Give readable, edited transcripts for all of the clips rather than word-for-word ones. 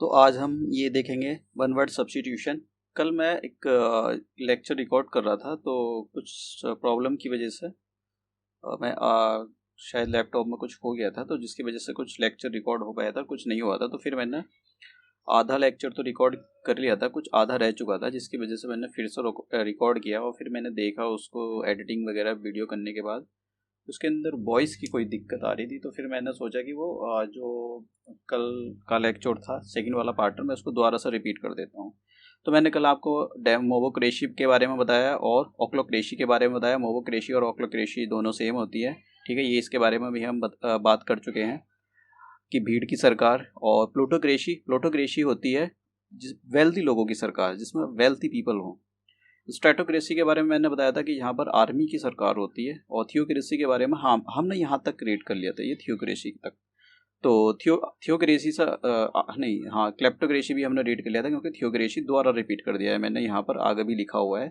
तो आज हम ये देखेंगे वन वर्ड सब्स्टिट्यूशन। कल मैं एक लेक्चर रिकॉर्ड कर रहा था, तो कुछ प्रॉब्लम की वजह से मैं शायद लैपटॉप में कुछ हो गया था, तो जिसकी वजह से कुछ लेक्चर रिकॉर्ड हो पाया था, कुछ नहीं हुआ था। तो फिर मैंने आधा लेक्चर तो रिकॉर्ड कर लिया था, कुछ आधा रह चुका था, जिसकी वजह से मैंने फिर से रिकॉर्ड किया और फिर मैंने देखा उसको एडिटिंग वगैरह वीडियो करने के बाद उसके अंदर वॉइस की कोई दिक्कत आ रही थी। तो फिर मैंने सोचा कि वो जो कल का लेक्चर था सेकंड वाला पार्ट मैं उसको दोबारा से रिपीट कर देता हूँ। तो मैंने कल आपको मोवोक्रेशी के बारे में बताया और ओक्लोक्रेशी के बारे में बताया। मोवोक्रेशी और ओक्लोक्रेशी दोनों सेम होती है, ठीक है। ये इसके बारे में भी हम बात कर चुके हैं कि भीड़ की सरकार। और प्लूटोक्रेशी होती है जिस वेल्थी लोगों की सरकार, जिसमें वेल्थी पीपल हों। स्ट्रेटोक्रेसी के बारे में मैंने बताया था कि यहाँ पर आर्मी की सरकार होती है। और थियोक्रेसी के बारे में हमने यहाँ तक रीड कर लिया था, ये थियोक्रेसी तक। तो थियोक्रेसी से नहीं, हाँ, क्लेप्टोक्रेसी भी हमने रीड कर लिया था, क्योंकि थियोक्रेसी द्वारा रिपीट कर दिया है मैंने, यहाँ पर आगे भी लिखा हुआ है।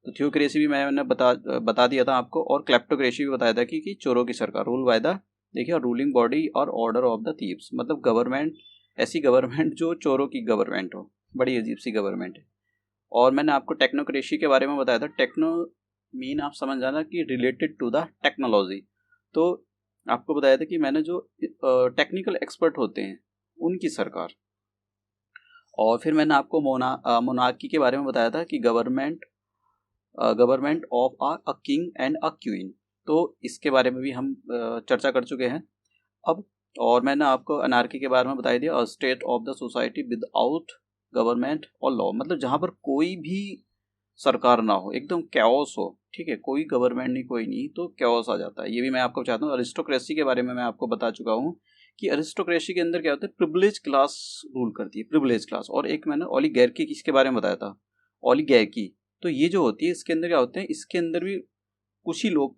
तो थियोक्रेसी भी मैंने बता दिया था आपको, और क्लेप्टोक्रेसी भी बताया था कि चोरों की सरकार, रूल बाय द, देखिए, रूलिंग बॉडी और ऑर्डर ऑफ द थीव्स, मतलब गवर्नमेंट, ऐसी गवर्नमेंट जो चोरों की गवर्नमेंट हो। बड़ी अजीब सी गवर्नमेंट है। और मैंने आपको टेक्नोक्रेसी के बारे में बताया था। टेक्नो मीन आप समझ जाना कि रिलेटेड टू द टेक्नोलॉजी। तो आपको बताया था कि मैंने जो टेक्निकल एक्सपर्ट होते हैं उनकी सरकार। और फिर मैंने आपको मोनार्की के बारे में बताया था कि government of a king and a queen. तो इसके बारे में भी हम चर्चा कर चुके हैं अब। और मैंने आपको अनार्की के बारे में बता दिया, state of the society without government और लॉ, मतलब जहाँ पर कोई भी सरकार ना हो, एकदम कैओस हो, ठीक है, कोई गवर्नमेंट नहीं, कोई नहीं, तो कैओस आ जाता है। ये भी मैं आपको चाहता हूँ। अरिस्टोक्रेसी के बारे में मैं आपको बता चुका हूँ कि अरिस्टोक्रेसी के अंदर क्या होता है, प्रिविलेज क्लास रूल करती है, प्रिविलेज क्लास। और एक मैंने ओलिगैर्की किसके बारे में बताया था, ओलिगैर्की। तो ये जो होती है, इसके अंदर क्या होते हैं, इसके अंदर भी कुछ ही लोग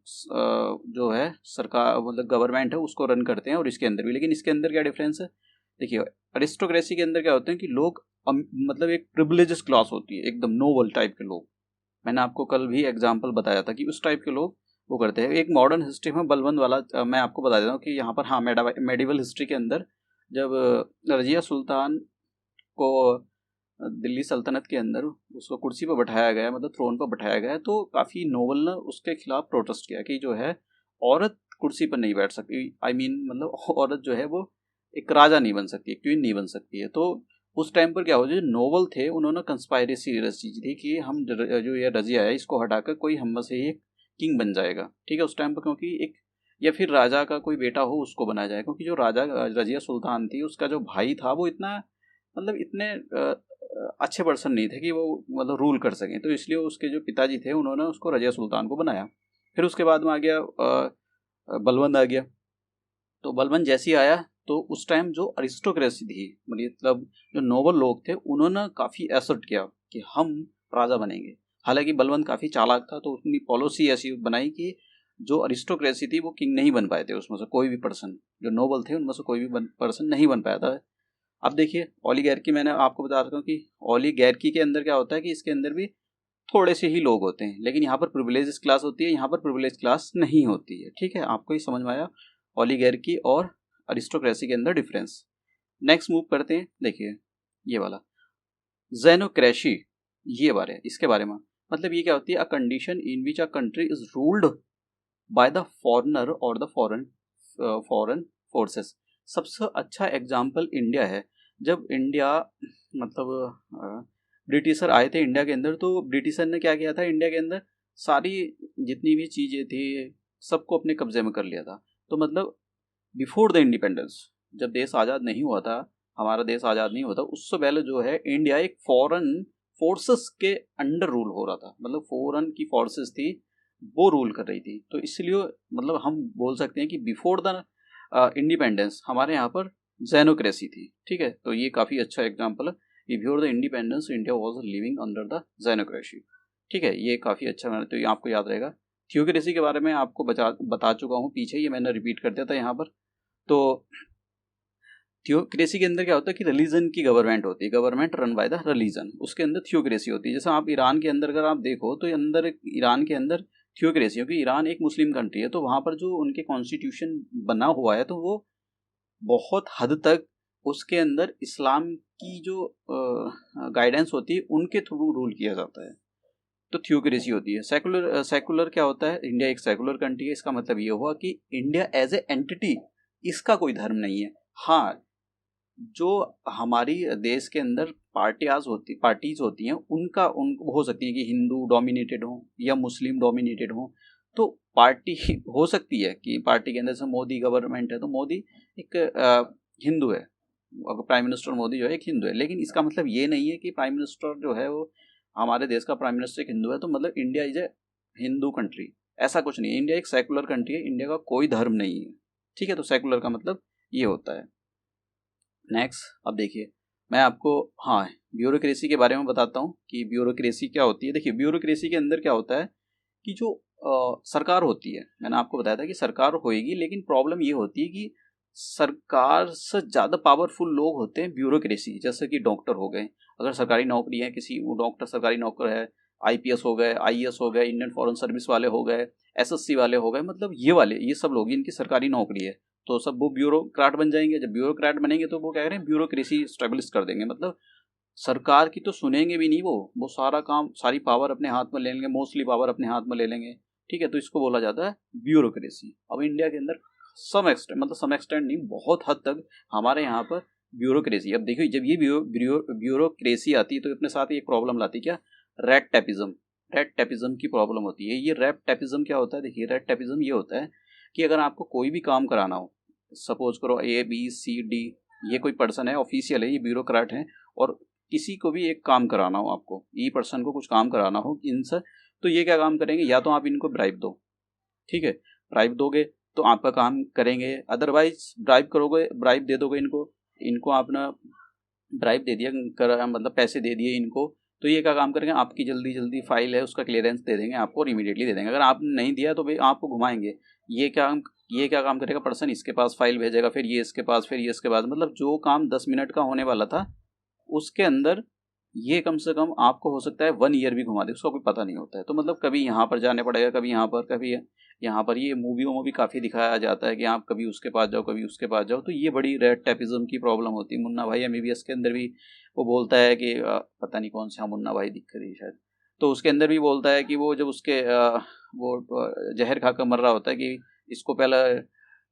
जो है सरकार, मतलब गवर्नमेंट है, उसको रन करते हैं, और इसके अंदर भी। लेकिन इसके अंदर क्या डिफरेंस है, देखिए, अरिस्टोक्रेसी के अंदर क्या होते हैं कि लोग मतलब एक प्रिविलेजेस क्लास होती है, एकदम नोबल टाइप के लोग। मैंने आपको कल भी एग्जाम्पल बताया था कि उस टाइप के लोग वो करते हैं। एक मॉडर्न हिस्ट्री में बलबंद वाला मैं आपको बता देता हूँ कि यहाँ पर, हाँ, मेडिवल हिस्ट्री के अंदर जब रजिया सुल्तान को दिल्ली सल्तनत के अंदर उसको कुर्सी पर बैठाया गया, मतलब थ्रोन पर बैठाया गया, तो काफ़ी नोबल ने उसके खिलाफ प्रोटेस्ट किया कि जो है औरत कुर्सी पर नहीं बैठ सकती। मतलब औरत जो है वो एक राजा नहीं बन सकती, क्वीन नहीं बन सकती है। तो उस टाइम पर क्या हो, जो नोबल थे उन्होंने कंस्पायरेसी रची थी कि हम जो ये रजिया है इसको हटाकर कोई हम में से एक किंग बन जाएगा, ठीक है, उस टाइम पर। क्योंकि एक, या फिर राजा का कोई बेटा हो उसको बनाया जाए, क्योंकि जो राजा रजिया सुल्तान थी उसका जो भाई था वो इतना, मतलब इतने अच्छे पर्सन नहीं थे कि वो मतलब रूल कर सकें। तो इसलिए उसके जो पिताजी थे उन्होंने उसको रजिया सुल्तान को बनाया। फिर उसके बाद में आ गया बलबंद आ गया। तो बलबंद जैसी आया, तो उस टाइम जो अरिस्टोक्रेसी थी, मतलब जो नोबल लोग थे, उन्होंने काफ़ी एसर्ट किया कि हम राजा बनेंगे। हालांकि बलबंद काफ़ी चालाक था, तो उसने पॉलिसी ऐसी बनाई कि जो अरिस्टोक्रेसी थी वो किंग नहीं बन पाए थे, उसमें से कोई भी पर्सन, जो नोबल थे उनमें से कोई भी पर्सन नहीं बन पाया था। अब देखिए, ओलिगैर्की मैंने आपको बता रहा हूँ कि ओलिगैर्की के अंदर क्या होता है कि इसके अंदर भी थोड़े से ही लोग होते हैं, लेकिन यहाँ पर प्रिविलेज क्लास होती है, यहाँ पर प्रिविलेज क्लास नहीं होती है, ठीक है। आपको ही समझ में आया ओलिगैर्की और अरिस्टोक्रेसी के अंदर डिफरेंस। नेक्स्ट मूव करते हैं, देखिए ये वाला जेनोक्रेसी, ये बारे इसके बारे में, मतलब ये क्या होती है, a condition in which a country is ruled by the foreigner और द फॉरेन फोर्सेस। सबसे अच्छा एग्जाम्पल इंडिया है। जब इंडिया, मतलब ब्रिटिशर आए थे इंडिया के अंदर, तो ब्रिटिशर ने क्या किया था, इंडिया के अंदर सारी जितनी भी चीज़ें थी सबको अपने कब्जे में कर लिया था। तो मतलब बिफोर द इंडिपेंडेंस, जब देश आज़ाद नहीं हुआ था, हमारा देश आज़ाद नहीं हुआ था, उससे पहले जो है इंडिया एक फॉरेन फोर्सेस के अंडर रूल हो रहा था। मतलब फॉरेन की फोर्सेस थी, वो रूल कर रही थी। तो इसलिए मतलब हम बोल सकते हैं कि बिफोर द इंडिपेंडेंस हमारे यहाँ पर जेनोक्रेसी थी, ठीक है। तो ये काफ़ी अच्छा एग्जाम्पल है। Before the independence India was living under the xenocracy, ठीक है। ये काफ़ी अच्छा, मैंने तो ये आपको याद रहेगा। थियोक्रेसी के बारे में आपको बता चुका हूँ पीछे, ये मैंने रिपीट कर दिया था यहाँ पर। तो थियोक्रेसी के अंदर क्या होता है कि रिलीजन की गवर्नमेंट होती है, government run by the religion, उसके अंदर थियोक्रेसी होती है। जैसे आप ईरान के अंदर अगर आप देखो, तो ईरान के अंदर थियोक्रेसी, क्योंकि ईरान एक मुस्लिम कंट्री है, तो वहाँ पर जो उनके कॉन्स्टिट्यूशन बना हुआ है, तो वो बहुत हद तक उसके अंदर इस्लाम की जो गाइडेंस होती है उनके थ्रू रूल किया जाता है, तो थियोक्रेसी होती है। सेकुलर सेकुलर क्या होता है, इंडिया एक सेकुलर कंट्री है, इसका मतलब ये हुआ कि इंडिया एज ए एंटिटी इसका कोई धर्म नहीं है। हाँ, जो हमारी देश के अंदर पार्टीज होती हैं उनका हो सकती है कि हिंदू डोमिनेटेड हो या मुस्लिम डोमिनेटेड हो, तो पार्टी हो सकती है कि पार्टी के अंदर से मोदी गवर्नमेंट है तो मोदी एक हिंदू है, प्राइम मिनिस्टर मोदी जो है एक हिंदू है, लेकिन इसका मतलब ये नहीं है कि प्राइम मिनिस्टर जो है वो हमारे देश का प्राइम मिनिस्टर एक हिंदू है तो मतलब India is a Hindu country, ऐसा कुछ नहीं है। इंडिया एक सेकुलर कंट्री है, इंडिया का कोई धर्म नहीं है, ठीक है। तो सेकुलर का मतलब ये होता है। नेक्स्ट, अब देखिए मैं आपको, हाँ, ब्यूरोक्रेसी के बारे में बताता हूँ कि ब्यूरोक्रेसी क्या होती है। देखिए ब्यूरोक्रेसी के अंदर क्या होता है कि जो सरकार होती है, मैंने आपको बताया था कि सरकार होएगी, लेकिन प्रॉब्लम ये होती है कि सरकार से ज़्यादा पावरफुल लोग होते हैं ब्यूरोक्रेसी, जैसे कि डॉक्टर हो गए, अगर सरकारी नौकरी है किसी, वो डॉक्टर सरकारी नौकर है, आईपीएस हो गए, आईएएस हो गए, इंडियन फॉरेन सर्विस वाले हो गए, एसएससी वाले हो गए, मतलब ये सब लोग इनकी सरकारी नौकरी है, तो सब वो ब्यूरोक्राट बन जाएंगे। जब ब्यूरोक्राट बनेंगे तो वो क्या करें, ब्यूरोक्रेसी स्टेब्लिश कर देंगे, मतलब सरकार की तो सुनेंगे भी नहीं, वो सारा काम, सारी पावर अपने हाथ में ले लेंगे, मोस्टली पावर अपने हाथ में ले लेंगे, ठीक है। तो इसको बोला जाता है ब्यूरोक्रेसी। अब इंडिया के अंदर सम एक्सटेंट, मतलब सम एक्सटेंट नहीं, बहुत हद तक हमारे यहाँ पर ब्यूरोक्रेसी। अब देखिए जब ये ब्यूरोक्रेसी आती है तो अपने साथ एक प्रॉब्लम लाती है, क्या, रेड टेपिज्म। रेड टेपिज्म की प्रॉब्लम होती है। ये रेड टेपिज्म क्या होता है, देखिए रेड टेपिज्म ये होता है कि अगर आपको कोई भी काम कराना हो, सपोज करो ABCD, ये कोई पर्सन है, ऑफिशियल है, ये ब्यूरोक्रेट है, और किसी को भी एक काम कराना हो, आपको ई पर्सन को कुछ काम कराना हो इनसे, तो ये क्या काम करेंगे, या तो आप इनको ब्राइब दो, ठीक है, ब्राइब दोगे तो आपका काम करेंगे, अदरवाइज ब्राइब करोगे, ब्राइब दे दोगे इनको, इनको आपने ब्राइब दे दिया मतलब पैसे दे दिए इनको, तो ये क्या काम करेंगे, आपकी जल्दी जल्दी फाइल है उसका क्लियरेंस दे देंगे आपको और इमीडिएटली दे देंगे। अगर आपने नहीं दिया तो भाई आपको घुमाएंगे। ये क्या काम करेगा पर्सन, इसके पास फाइल भेजेगा, फिर ये इसके पास, फिर ये इसके पास, मतलब जो काम 10 मिनट का होने वाला था उसके अंदर ये कम से कम आपको हो सकता है 1 ईयर भी घुमा दे, उसका कोई पता नहीं होता है। तो मतलब कभी यहाँ पर जाने पड़ेगा, कभी यहाँ पर, कभी यहाँ पर। ये मूवियों में भी काफ़ी दिखाया जाता है कि आप कभी उसके पास जाओ, कभी उसके पास जाओ, तो ये बड़ी रेड टेपिज्म की प्रॉब्लम होती है। मुन्ना भाई MBBS के अंदर भी वो बोलता है कि पता नहीं कौन सा मुन्ना भाई दिख रही शायद, तो उसके अंदर भी बोलता है कि वो जब उसके वो जहर खाकर मर रहा होता है कि इसको पहले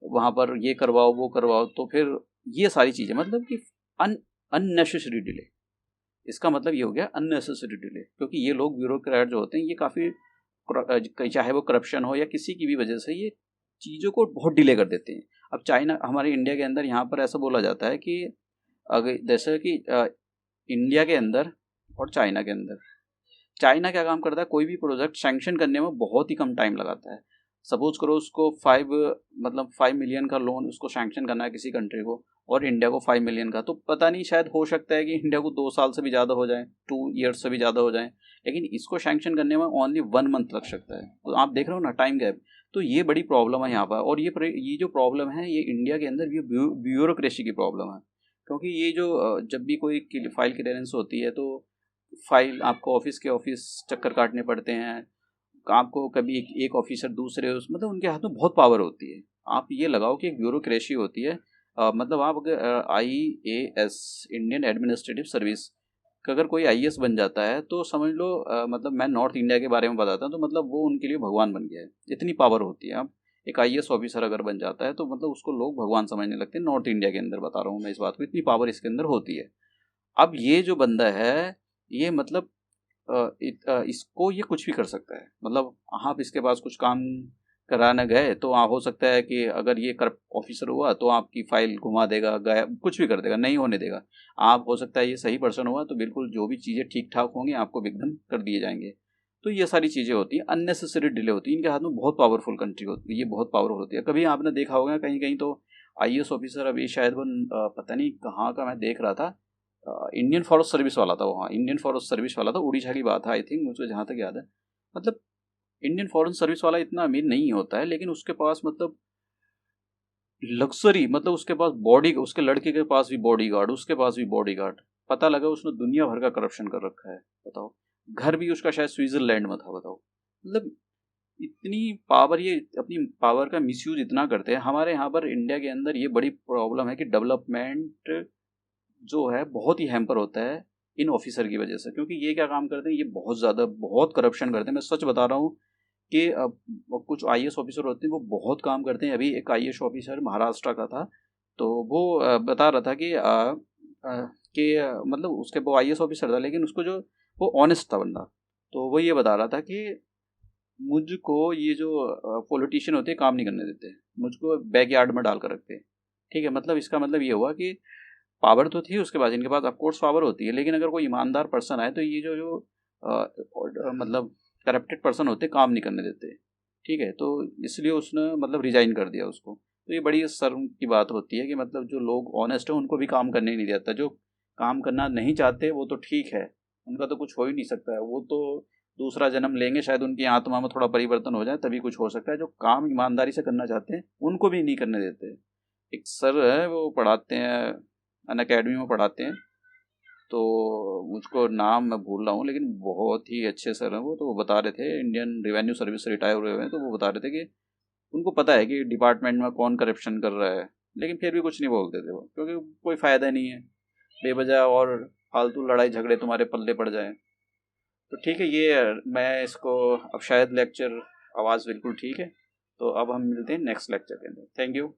वहाँ पर ये करवाओ वो करवाओ, तो फिर ये सारी चीज़ें, मतलब कि अननेसेसरी डिले, इसका मतलब ये हो गया अननेसेसरी डिले, क्योंकि ये लोग ब्यूरोक्रेट जो होते हैं ये काफ़ी, चाहे वो करप्शन हो या किसी की भी वजह से, ये चीज़ों को बहुत डिले कर देते हैं। अब चाइना, हमारे इंडिया के अंदर यहाँ पर ऐसा बोला जाता है कि अगर जैसे कि इंडिया के अंदर और चाइना के अंदर, चाइना क्या काम करता है, कोई भी प्रोजेक्ट सैंक्शन करने में बहुत ही कम टाइम लगाता है। सपोज करो उसको 5 मिलियन का लोन उसको सैंक्शन करना है किसी कंट्री को, और इंडिया को 5 मिलियन का, तो पता नहीं, शायद हो सकता है कि इंडिया को 2 साल से भी ज़्यादा हो जाए, 2 ईयर्स से भी ज़्यादा हो जाए, लेकिन इसको सैंक्शन करने में ओनली 1 मंथ लग सकता है। तो आप देख रहे हो ना टाइम गैप, तो ये बड़ी प्रॉब्लम है यहाँ पर। और ये जो प्रॉब्लम है ये इंडिया के अंदर ये ब्यूरोक्रेसी की प्रॉब्लम है, क्योंकि ये जो जब भी कोई फाइल क्लियरेंस होती है तो फाइल आपको ऑफिस के ऑफिस चक्कर काटने पड़ते हैं, आपको कभी एक ऑफिसर दूसरे मतलब उनके हाथ में बहुत पावर होती है। आप ये लगाओ कि एक ब्यूरोक्रेसी होती है, मतलब आप अगर IAS, इंडियन एडमिनिस्ट्रेटिव सर्विस का अगर कोई IAS बन जाता है तो समझ लो, मतलब मैं नॉर्थ इंडिया के बारे में बताता हूँ, तो मतलब वो उनके लिए भगवान बन गया है, इतनी पावर होती है। अब एक IAS ऑफिसर अगर बन जाता है तो मतलब उसको लोग भगवान समझने लगते हैं, नॉर्थ इंडिया के अंदर बता रहा हूँ मैं इस बात को, इतनी पावर इसके अंदर होती है। अब ये जो बंदा है ये मतलब इसको ये कुछ भी कर सकता है, मतलब आप इसके पास कुछ काम कराने गए तो हो सकता है कि अगर ये करप्ट ऑफिसर हुआ तो आपकी फाइल घुमा देगा, गायब, कुछ भी कर देगा, नहीं होने देगा। आप हो सकता है ये सही पर्सन हुआ तो बिल्कुल जो भी चीज़ें ठीक ठाक होंगी आपको एकदम कर दिए जाएंगे। तो ये सारी चीज़ें होती हैं, अननेसेसरी डिले होती है। इनके हाथ में बहुत पावरफुल कंट्री होती है, ये बहुत पावरफुल होती है। कभी आपने देखा होगा कहीं कहीं तो IAS ऑफिसर, अभी शायद वो पता नहीं कहाँ का मैं देख रहा था, इंडियन फॉरेस्ट सर्विस वाला था वो, हाँ इंडियन फॉरेस्ट सर्विस वाला था, उड़ीसा की बात है आई थिंक, मुझे जहाँ तक याद है। मतलब इंडियन फॉरेन सर्विस वाला इतना अमीर नहीं होता है, लेकिन उसके पास मतलब लग्जरी, मतलब उसके पास बॉडी, उसके लड़के के पास भी बॉडीगार्ड, उसके पास भी बॉडीगार्ड, पता लगा उसने दुनिया भर का करप्शन कर रखा है, बताओ। घर भी उसका शायद स्विट्जरलैंड में था, बताओ। मतलब इतनी पावर, ये अपनी पावर का मिसयूज इतना करते हैं। हमारे यहाँ पर इंडिया के अंदर ये बड़ी प्रॉब्लम है कि डेवलपमेंट जो है बहुत ही हैम्पर होता है इन ऑफिसर की वजह से, क्योंकि ये क्या काम करते हैं, ये बहुत ज़्यादा बहुत करप्शन करते हैं। मैं सच बता रहा हूँ कि कुछ आईएएस ऑफिसर होते हैं वो बहुत काम करते हैं। अभी एक आईएएस ऑफिसर महाराष्ट्र का था, तो वो बता रहा था कि मतलब उसके वो आईएएस ऑफिसर था, लेकिन उसको जो वो ऑनेस्ट था बंदा। तो वो ये बता रहा था कि मुझको ये जो पॉलिटिशियन होते हैं काम नहीं करने देते, मुझको बैकयार्ड में डाल कर रखते हैं। ठीक है, मतलब इसका मतलब ये हुआ कि पावर तो थी उसके पास, इनके पास ऑफकोर्स पावर होती है, लेकिन अगर कोई ईमानदार पर्सन आए तो ये जो जो मतलब करप्टेड पर्सन होते काम नहीं करने देते। ठीक है, तो इसलिए उसने मतलब रिजाइन कर दिया उसको। तो ये बड़ी शर्म की बात होती है कि मतलब जो लोग ऑनेस्ट हैं उनको भी काम करने ही नहीं देता। जो काम करना नहीं चाहते वो तो ठीक है, उनका तो कुछ हो ही नहीं सकता है, वो तो दूसरा जन्म लेंगे, शायद उनकी आत्मा में थोड़ा परिवर्तन हो जाए तभी कुछ हो सकता है। जो काम ईमानदारी से करना चाहते हैं उनको भी नहीं करने देते। एक सर है वो पढ़ाते हैं, अन अकेडमी में पढ़ाते हैं, तो मुझको नाम मैं भूल रहा हूँ, लेकिन बहुत ही अच्छे सर हैं वो। तो वो बता रहे थे, इंडियन रिवेन्यू सर्विस से रिटायर हुए हैं, तो वो बता रहे थे कि उनको पता है कि डिपार्टमेंट में कौन करप्शन कर रहा है, लेकिन फिर भी कुछ नहीं बोलते थे वो, क्योंकि कोई फ़ायदा नहीं है बेवजह और फालतू लड़ाई झगड़े तुम्हारे पल्ले पड़ जाएं। तो ठीक है, ये मैं इसको अब शायद लेक्चर आवाज़ बिल्कुल ठीक है, तो अब हम मिलते हैं नेक्स्ट लेक्चर के अंदर। Thank you.